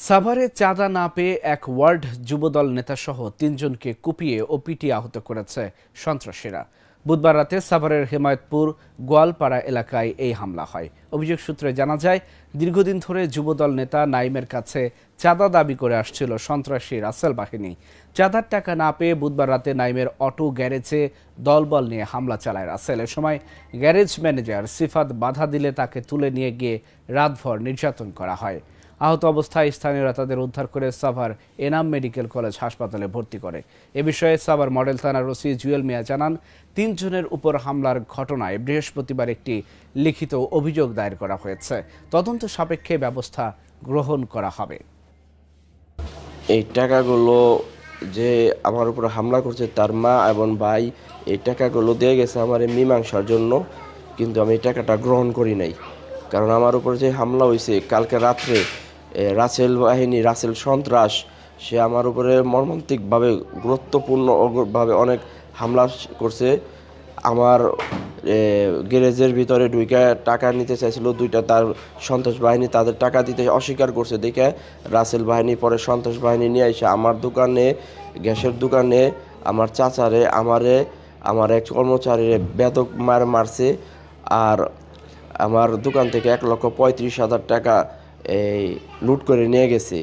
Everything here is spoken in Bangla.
সাভারে চাঁদা না পেয়ে এক ওয়ার্ড যুবদল নেতাসহ তিনজনকে কুপিয়ে ও পিটিয়ে আহত করেছে সন্ত্রাসীরা। বুধবার রাতে সাভারের হেমায়তপুর গোয়ালপাড়া এলাকায় এই হামলা হয়। অভিযোগ সূত্রে জানা যায়, দীর্ঘদিন ধরে যুবদল নেতা নাইমের কাছে চাঁদা দাবি করে আসছিল সন্ত্রাসী রাসেল বাহিনী। চাঁদার টাকা না পেয়ে বুধবার রাতে নাইমের অটো গ্যারেজে দলবল নিয়ে হামলা চালায় রাসেল। এ সময় গ্যারেজ ম্যানেজার সিফাত বাধা দিলে তাকে তুলে নিয়ে গিয়ে রাতভর নির্যাতন করা হয়। আহত অবস্থায় স্থানীয়রা তাদের উদ্ধার করে সাভার এনাম মেডিকেল কলেজ হাসপাতালে ভর্তি করে। এ বিষয়ে সাভার মডেল থানার ওসি জুয়েল মিয়া জানান, তিনজনের উপর হামলার ঘটনায় বৃহস্পতিবার একটি লিখিত অভিযোগ দায়ের করা হয়েছে। তদন্ত সাপেক্ষে ব্যবস্থা গ্রহণ করা হবে। এই টাকাগুলো যে আমার উপর হামলা করছে তার মা এবং ভাই এই টাকাগুলো দিয়ে গেছে আমার এই মীমাংসার জন্য, কিন্তু আমি এই টাকাটা গ্রহণ করি নাই। কারণ আমার উপর যে হামলা হয়েছে কালকে রাত্রে, রাসেল বাহিনী, রাসেল সন্ত্রাস, সে আমার উপরে মর্মান্তিকভাবে গুরুত্বপূর্ণভাবে অনেক হামলা করছে। আমার গ্যারেজের ভিতরে ঢুকে টাকা নিতে চাইছিল দুইটা, তার সন্ত্রাস বাহিনী তাদের টাকা দিতে অস্বীকার করছে দেখে রাসেল বাহিনী পরে সন্ত্রাস বাহিনী নিয়ে এসে আমার দোকানে, গ্যাসের দোকানে আমার চাচারে, আমার এক কর্মচারীরে বেদক মারছে। আর আমার দোকান থেকে 1,35,000 টাকা এই লুট করে নিয়ে গেছে।